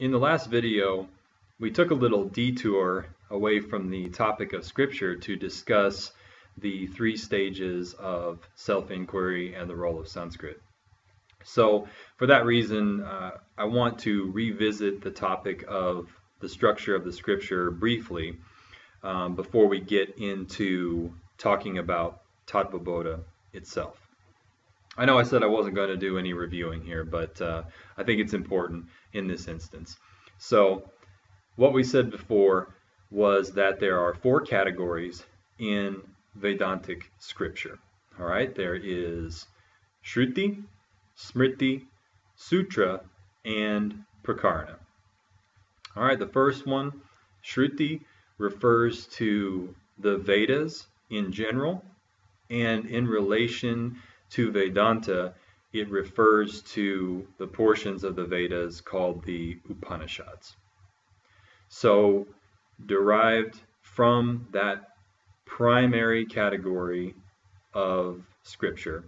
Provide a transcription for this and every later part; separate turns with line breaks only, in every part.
In the last video, we took a little detour away from the topic of Scripture to discuss the three stages of self-inquiry and the role of Sanskrit. So for that reason, I want to revisit the topic of the structure of the Scripture briefly before we get into talking about Tattva Bodha itself. I know I said I wasn't going to do any reviewing here, but I think it's important in this instance. So what we said before was that there are four categories in Vedantic scripture. All right, there is Shruti, Smriti, Sutra, and Prakarana. All right, the first one, Shruti, refers to the Vedas in general, and in relation to Vedanta, it refers to the portions of the Vedas called the Upanishads. So, derived from that primary category of scripture,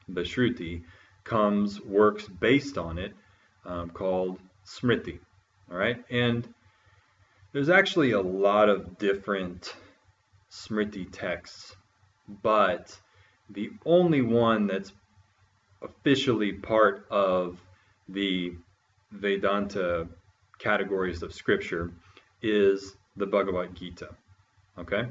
the Shruti, comes works based on it called Smriti. All right, and there's actually a lot of different Smriti texts, but the only one that's officially part of the Vedanta categories of scripture is the Bhagavad Gita. Okay?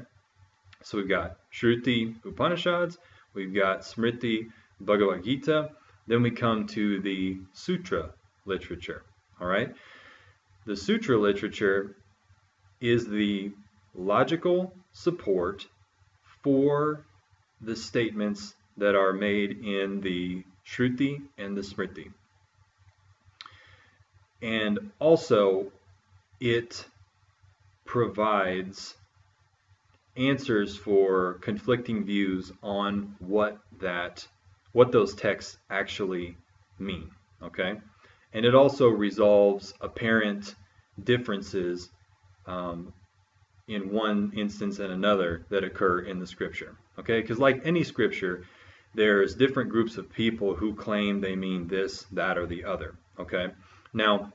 So we've got Shruti Upanishads, we've got Smriti Bhagavad Gita, then we come to the Sutra literature. All right? The Sutra literature is the logical support for the statements that are made in the Shruti and the Smriti. And also, it provides answers for conflicting views on what those texts actually mean. Okay? And it also resolves apparent differences in one instance and another that occur in the scripture. Okay, because like any scripture, there's different groups of people who claim they mean this, that, or the other. Okay, now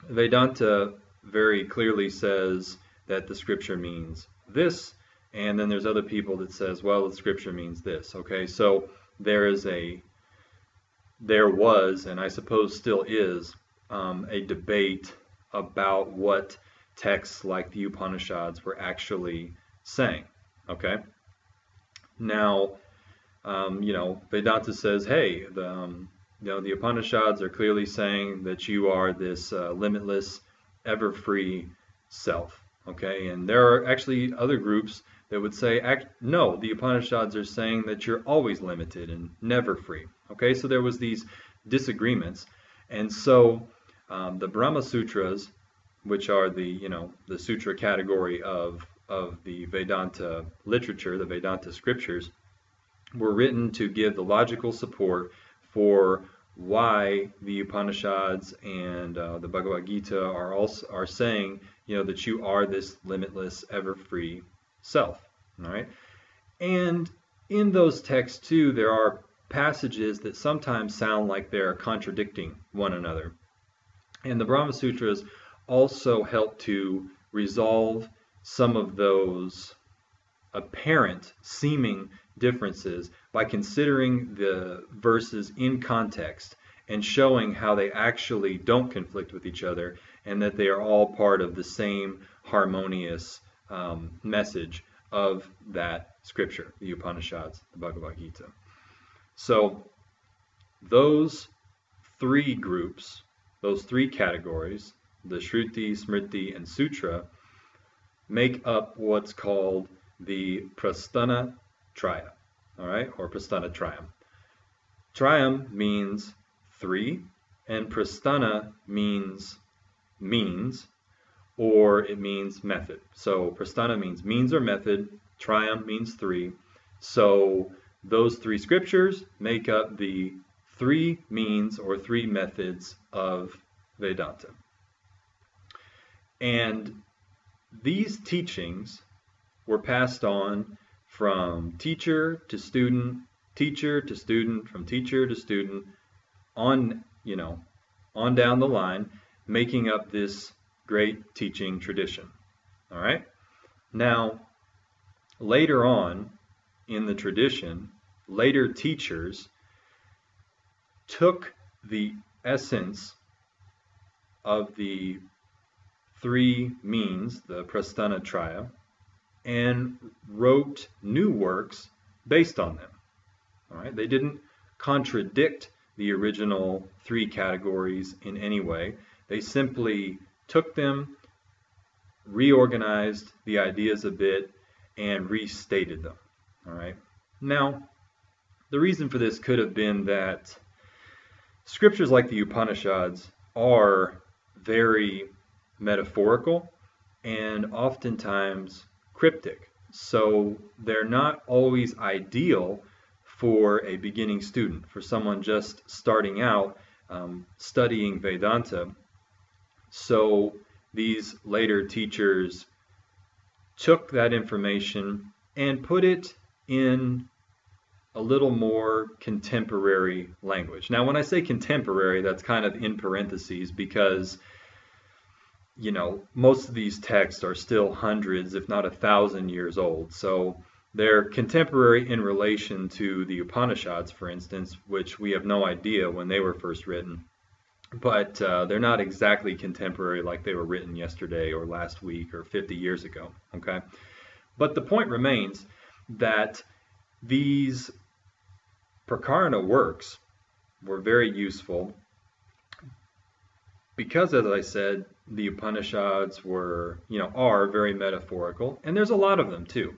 Vedanta very clearly says that the scripture means this, and then there's other people that says, well, the scripture means this. Okay, so there was, and I suppose still is, a debate about what texts like the Upanishads were actually saying. Okay. Now, Vedanta says, hey, the Upanishads are clearly saying that you are this limitless, ever-free self. Okay, and there are actually other groups that would say, no, the Upanishads are saying that you're always limited and never free. Okay, so there was these disagreements, and so the Brahma Sutras, which are the sutra category of the Vedanta literature, the Vedanta scriptures, were written to give the logical support for why the Upanishads and the Bhagavad Gita are saying, that you are this limitless, ever-free self. All right, and in those texts too, there are passages that sometimes sound like they're contradicting one another, and the Brahma Sutras also help to resolve some of those apparent seeming differences by considering the verses in context and showing how they actually don't conflict with each other and that they are all part of the same harmonious message of that scripture, the Upanishads, the Bhagavad Gita. So those three groups, those three categories, the Shruti, Smriti, and Sutra, make up what's called the Prasthana Traya, all right, or Prasthana Trayam. Trayam means three, and Prasthana means or it means method. So Prasthana means means or method, Trayam means three. So those three scriptures make up the three means or three methods of Vedanta. And these teachings were passed on from teacher to student, from teacher to student, on down the line. making up this great teaching tradition. All right? Now, later on in the tradition, later teachers took the essence of the three means, the Prasthana Traya, and wrote new works based on them. All right? They didn't contradict the original three categories in any way. They simply took them, reorganized the ideas a bit, and restated them. All right? Now, the reason for this could have been that scriptures like the Upanishads are very metaphorical and oftentimes cryptic. So they're not always ideal for a beginning student, for someone just starting out studying Vedanta. So these later teachers took that information and put it in a little more contemporary language. Now, when I say contemporary, that's kind of in parentheses because, you know, most of these texts are still hundreds, if not 1,000 years old. So they're contemporary in relation to the Upanishads, for instance, which we have no idea when they were first written. But they're not exactly contemporary like they were written yesterday or last week or 50 years ago, okay? But the point remains that these Prakarana works were very useful because, as I said, the Upanishads are very metaphorical, and there's a lot of them too.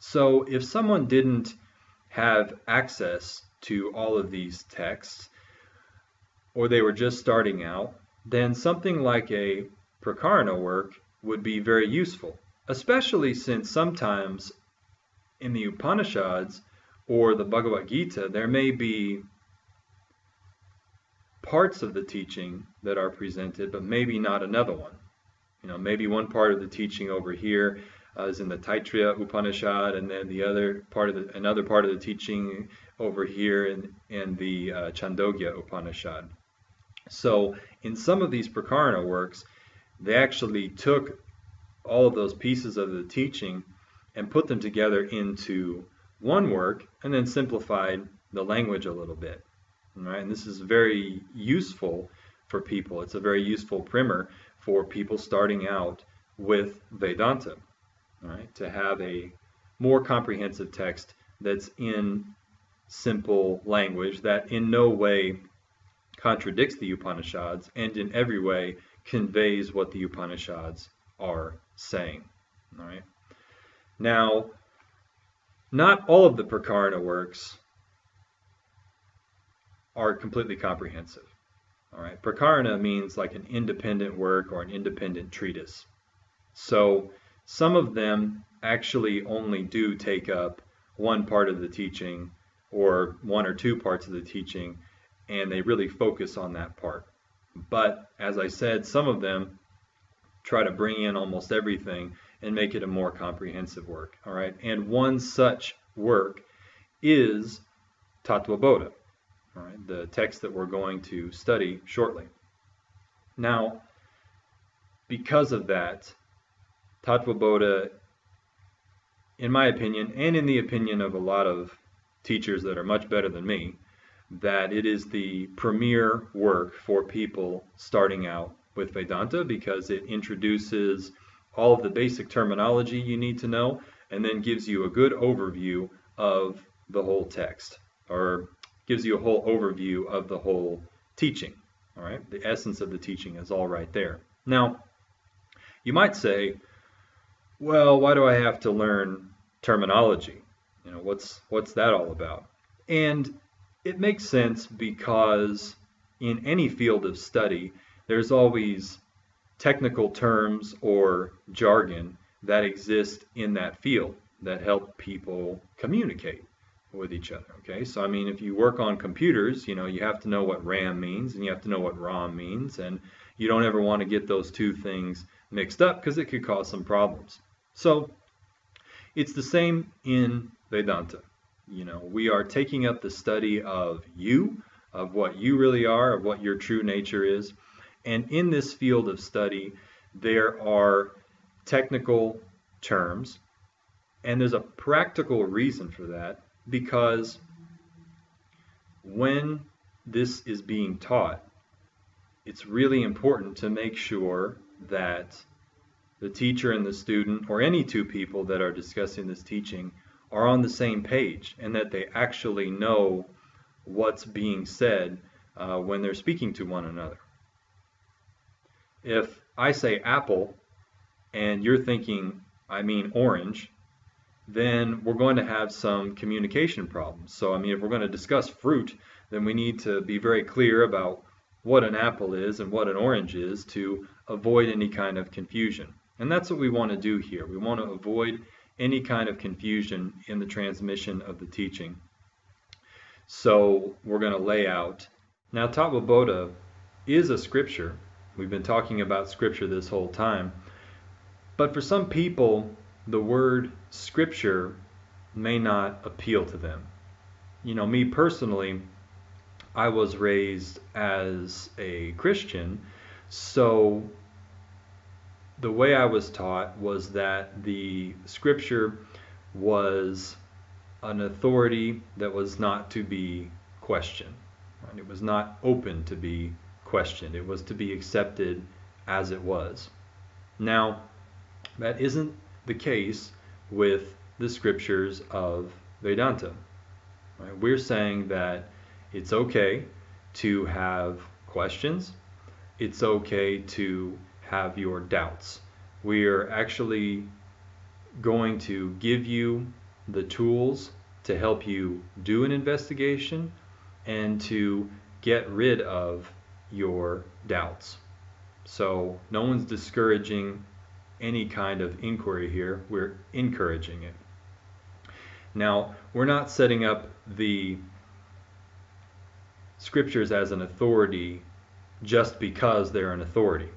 So if someone didn't have access to all of these texts, or they were just starting out, then something like a Prakarana work would be very useful, especially since sometimes in the Upanishads or the Bhagavad Gita, there may be parts of the teaching that are presented, but maybe not another one. You know, maybe one part of the teaching over here is in the Taittiriya Upanishad, and then another part of the teaching over here in the Chandogya Upanishad. So in some of these Prakarana works, they actually took all of those pieces of the teaching and put them together into one work and then simplified the language a little bit. All right? And this is very useful for people. It's a very useful primer for people starting out with Vedanta, all right? To have a more comprehensive text that's in simple language that in no way contradicts the Upanishads and in every way conveys what the Upanishads are saying. All right? Now, not all of the Prakarana works are completely comprehensive. All right? Prakarana means like an independent work or an independent treatise. So some of them actually only do take up one part of the teaching or one or two parts of the teaching, and they really focus on that part. But as I said, some of them try to bring in almost everything and make it a more comprehensive work. All right, and one such work is Tattva Bodha, all right, the text that we're going to study shortly. Now, because of that, Tattva Bodha, in my opinion, and in the opinion of a lot of teachers that are much better than me, that it is the premier work for people starting out with Vedanta because it introduces all of the basic terminology you need to know and then gives you a good overview of the whole text, or gives you a whole overview of the whole teaching. All right, the essence of the teaching is all right there. Now, you might say, well, why do I have to learn terminology? You know, what's that all about? And it makes sense because in any field of study, there's always technical terms or jargon that exist in that field that help people communicate with each other. Okay, so I mean, if you work on computers, you know, you have to know what RAM means and you have to know what ROM means, and you don't ever want to get those two things mixed up because it could cause some problems. So it's the same in Vedanta. You know, we are taking up the study of you, of what you really are, of what your true nature is, And in this field of study, there are technical terms, and there's a practical reason for that, because when this is being taught, it's really important to make sure that the teacher and the student, or any two people that are discussing this teaching, are on the same page and that they actually know what's being said when they're speaking to one another. If I say apple and you're thinking I mean orange, then we're going to have some communication problems. So, if we're going to discuss fruit, then we need to be very clear about what an apple is and what an orange is to avoid any kind of confusion. And that's what we want to do here. We want to avoid any kind of confusion in the transmission of the teaching. So we're going to lay out. Now, Tattva Bodha is a scripture. We've been talking about scripture this whole time. But for some people, the word scripture may not appeal to them. Me personally, I was raised as a Christian, so the way I was taught was that the scripture was an authority that was not to be questioned. Right? It was not open to be questioned. It was to be accepted as it was. Now, that isn't the case with the scriptures of Vedanta. Right? We're saying that it's okay to have questions. It's okay to have your doubts. We are actually going to give you the tools to help you do an investigation and to get rid of your doubts. So no one's discouraging any kind of inquiry here. We're encouraging it. Now, we're not setting up the scriptures as an authority just because they're an authority.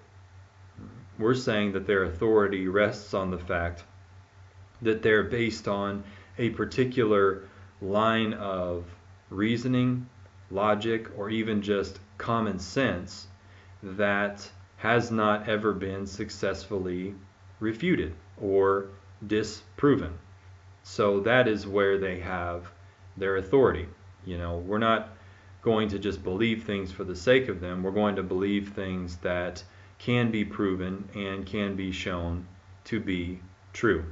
We're saying that their authority rests on the fact that they're based on a particular line of reasoning, logic, or even just common sense that has not ever been successfully refuted or disproven. So that is where they have their authority. We're not going to just believe things for the sake of them. We're going to believe things that can be proven and can be shown to be true.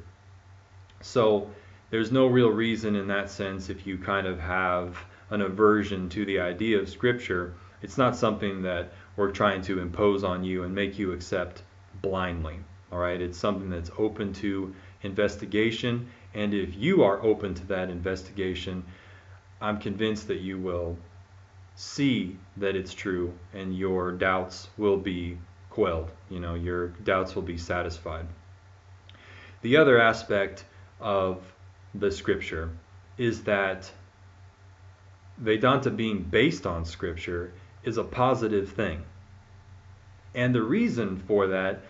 So there's no real reason in that sense, if you kind of have an aversion to the idea of scripture, it's not something that we're trying to impose on you and make you accept blindly. All right, it's something that's open to investigation, and if you are open to that investigation, I'm convinced that you will see that it's true and your doubts will be quelled. Your doubts will be satisfied. The other aspect of the scripture is that Vedanta being based on scripture is a positive thing. And the reason for that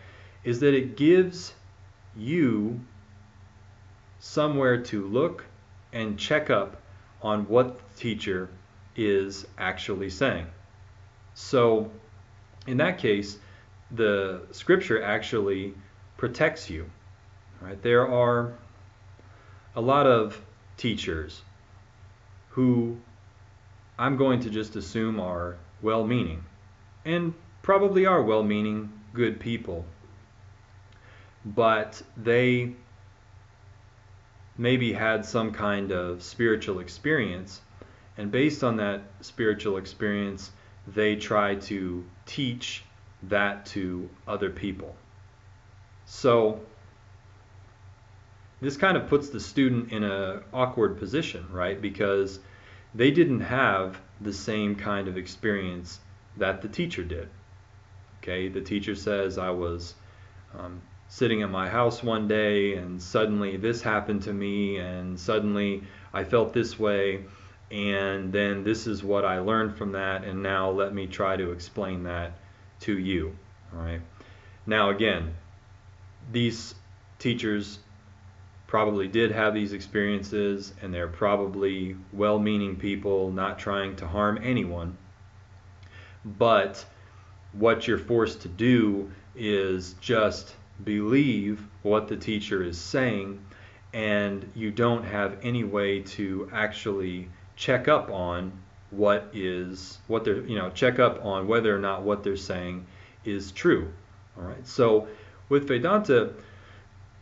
is that it gives you somewhere to look and check up on what the teacher is actually saying. So in that case, the scripture actually protects you. Right? There are a lot of teachers who I'm going to just assume are well-meaning, and probably are well-meaning, good people, but they maybe had some kind of spiritual experience, and based on that spiritual experience, they try to teach that to other people. So this kind of puts the student in an awkward position, right? Because they didn't have the same kind of experience that the teacher did. Okay, the teacher says, I was sitting at my house one day and suddenly this happened to me and suddenly I felt this way and then this is what I learned from that, and now let me try to explain that to you. All right. Now again, these teachers probably did have these experiences and they're probably well-meaning people not trying to harm anyone, but what you're forced to do is just believe what the teacher is saying, and you don't have any way to actually check up on check up on whether or not what they're saying is true. All right. So with Vedanta,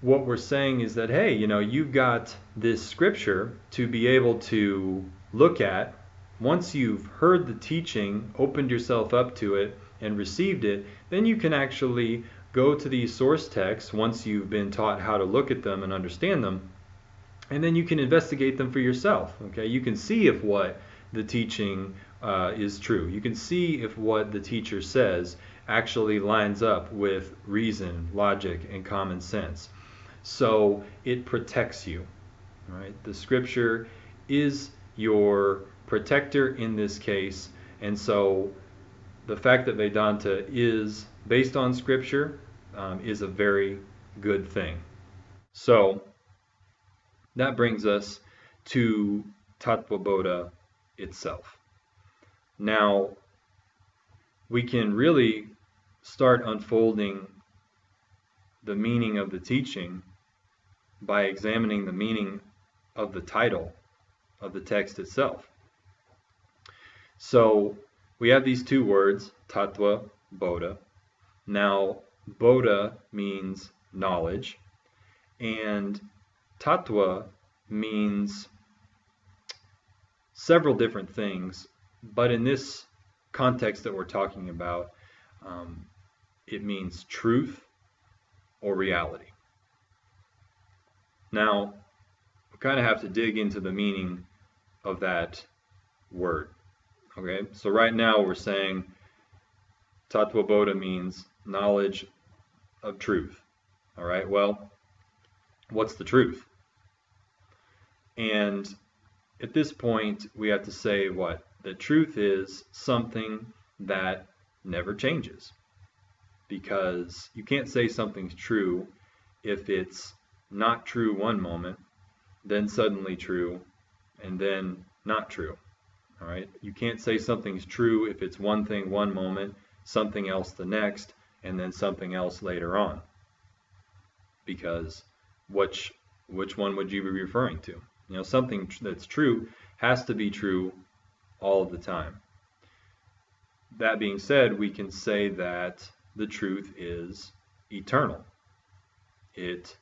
what we're saying is that, hey, you've got this scripture to be able to look at. Once you've heard the teaching, opened yourself up to it, and received it, then you can actually go to these source texts once you've been taught how to look at them and understand them, and then you can investigate them for yourself. Okay, you can see if what the teaching is true. You can see if what the teacher says actually lines up with reason, logic, and common sense. So it protects you. Right? The scripture is your protector in this case, and so the fact that Vedanta is based on scripture is a very good thing. So that brings us to Tattva Bodha itself. Now, we can really start unfolding the meaning of the teaching by examining the meaning of the title of the text itself. So we have these two words, Tattva Bodha. Now, Bodha means knowledge, and Tattva means several different things, but in this context that we're talking about, it means truth or reality. Now, we kind of have to dig into the meaning of that word. Okay, so right now we're saying Tattva Bodha means knowledge of truth. All right, well, what's the truth? And at this point, we have to say what? The truth is something that never changes. Because you can't say something's true if it's not true one moment, then suddenly true, and then not true. All right? You can't say something's true if it's one thing one moment, something else the next, and then something else later on. Because which one would you be referring to? Something that's true has to be true all of the time. That being said, we can say that the truth is eternal. It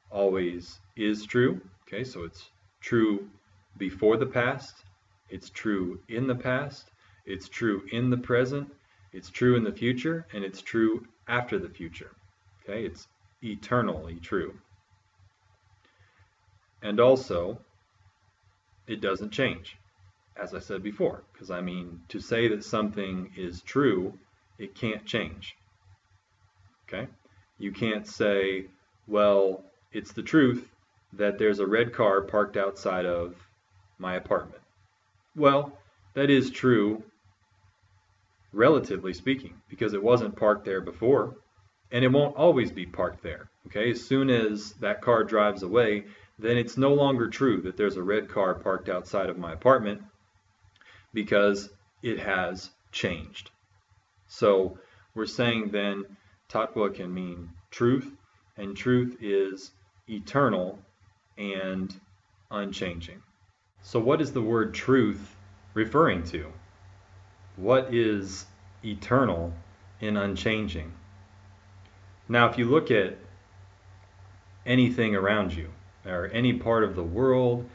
always is true. Okay, so it's true before the past, it's true in the past, it's true in the present, it's true in the future, and it's true after the future. Okay, it's eternally true. And also, it doesn't change, as I said before, because to say that something is true, it can't change. Okay? You can't say, well, it's the truth that there's a red car parked outside of my apartment. Well, that is true, relatively speaking, because it wasn't parked there before, and it won't always be parked there. Okay? As soon as that car drives away, then it's no longer true that there's a red car parked outside of my apartment, because it has changed. So we're saying then Tattva can mean truth, and truth is eternal and unchanging. So what is the word truth referring to? What is eternal and unchanging? Now, if you look at anything around you, or any part of the world,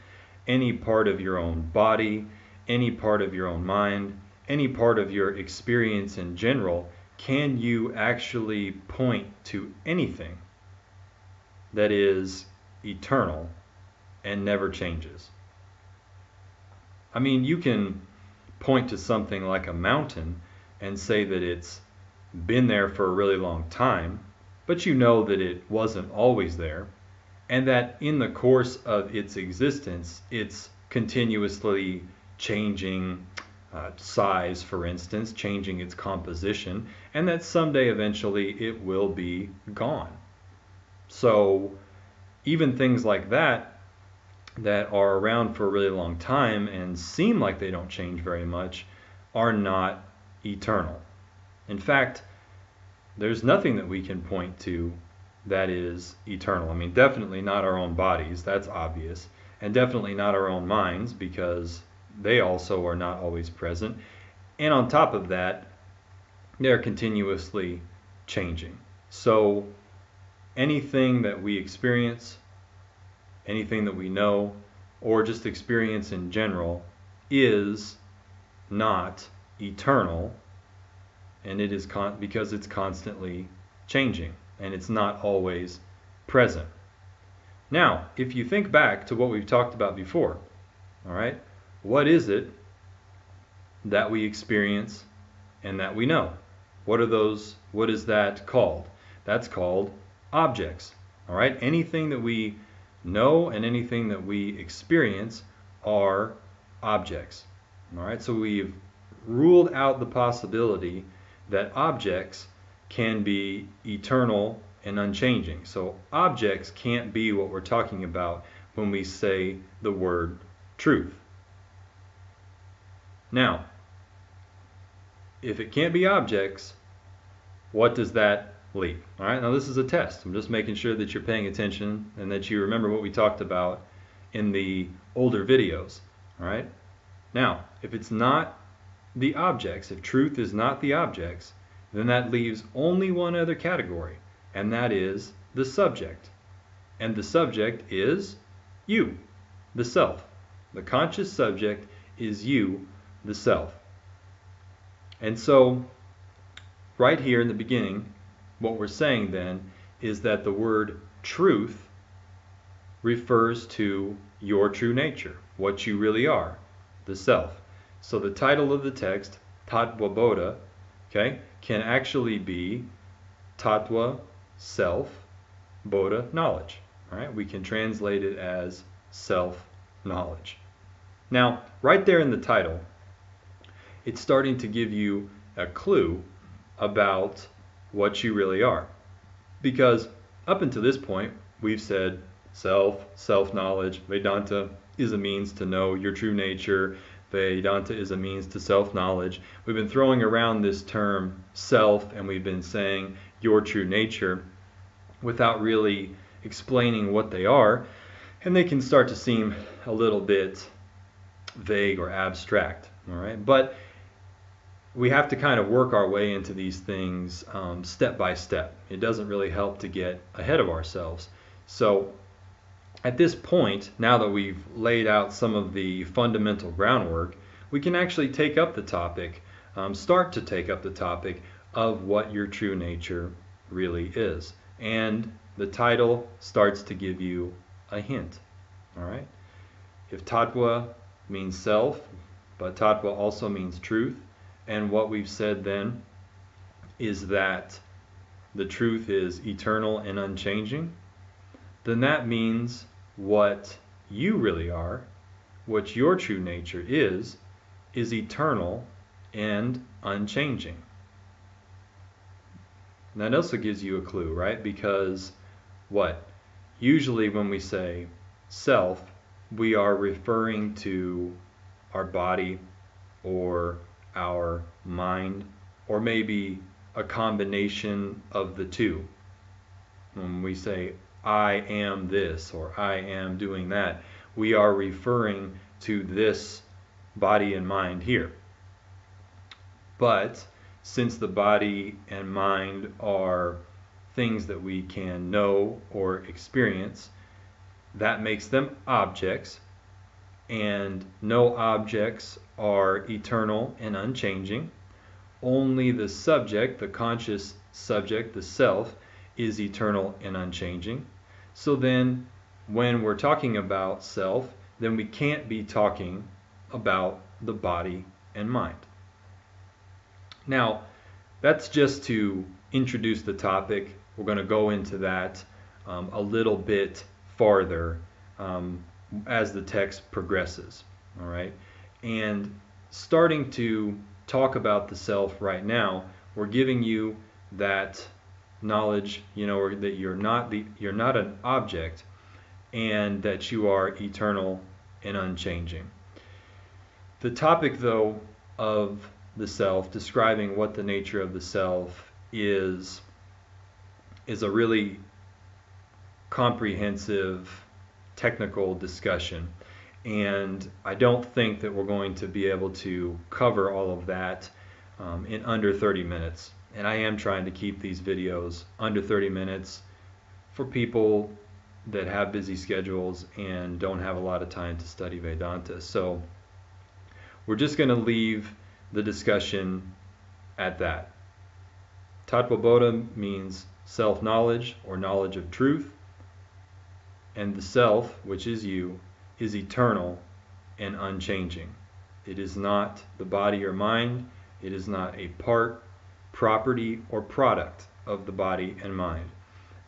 any part of your own body, any part of your own mind, any part of your experience in general, can you actually point to anything that is eternal and never changes? You can point to something like a mountain and say that it's been there for a really long time, but you know that it wasn't always there, and that in the course of its existence, it's continuously changing size, for instance, changing its composition, and that someday eventually it will be gone. So even things like that are around for a really long time and seem like they don't change very much are not eternal. In fact, there's nothing that we can point to that is eternal. I mean, definitely not our own bodies, that's obvious, and definitely not our own minds, because they also are not always present. And on top of that, they're continuously changing. So anything that we experience, anything that we know, or just experience in general, is not eternal, and it is because it's constantly changing and it's not always present. Now, if you think back to what we've talked about before, all right, what is it that we experience and that we know? What are those? What is that called? That's called objects. All right, anything that we know and anything that we experience are objects. All right, so we've ruled out the possibility that objects can be eternal and unchanging. So objects can't be what we're talking about when we say the word truth. Now, if it can't be objects, what does that leave? All right, now this is a test. I'm just making sure that you're paying attention and that you remember what we talked about in the older videos. All right, now if it's not the objects, if truth is not the objects, then that leaves only one other category, and that is the subject. And the subject is you, the self. The conscious subject is you, the self. And so right here in the beginning, what we're saying then is that the word truth refers to your true nature, what you really are, the self. So the title of the text, Tattva Bodha, okay, can actually be Tattva, self, Bodha, knowledge. All right, we can translate it as self-knowledge. Now, right there in the title, it's starting to give you a clue about what you really are. Because up until this point, we've said self, self-knowledge, Vedanta is a means to know your true nature. Vedanta is a means to self-knowledge. We've been throwing around this term self, and we've been saying your true nature without really explaining what they are, and they can start to seem a little bit vague or abstract. All right, but we have to kind of work our way into these things step by step. It doesn't really help to get ahead of ourselves. So at this point, now that we've laid out some of the fundamental groundwork, we can actually take up the topic, start to take up the topic of what your true nature really is. And the title starts to give you a hint. All right? If Tattva means self, but Tattva also means truth, and what we've said then is that the truth is eternal and unchanging, then that means what you really are, what your true nature is eternal and unchanging. And that also gives you a clue, right? Because what? Usually when we say self, we are referring to our body or our mind, or maybe a combination of the two. When we say I am this or I am doing that, we are referring to this body and mind here. But since the body and mind are things that we can know or experience, that makes them objects, and no objects are eternal and unchanging. Only the subject, the conscious subject, the self, is eternal and unchanging. So then when we're talking about self, then we can't be talking about the body and mind. Now, that's just to introduce the topic. We're going to go into that a little bit farther as the text progresses. All right, and starting to talk about the self right now, we're giving you that knowledge, that you're not an object, and that you are eternal and unchanging. The topic, though, of the self, describing what the nature of the self is a really comprehensive technical discussion. And I don't think that we're going to be able to cover all of that in under 30 minutes. And I am trying to keep these videos under 30 minutes for people that have busy schedules and don't have a lot of time to study Vedanta. So we're just going to leave the discussion at that. Tattva Bodha means self-knowledge or knowledge of truth. And the self, which is you, is eternal and unchanging. It is not the body or mind. It is not a part, property, or product of the body and mind.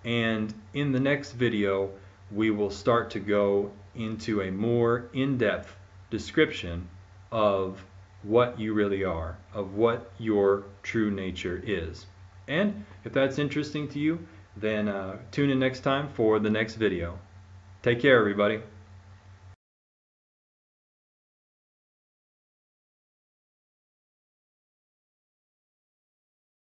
And in the next video, we will start to go into a more in-depth description of what you really are, of what your true nature is. And if that's interesting to you, then tune in next time for the next video. Take care, everybody.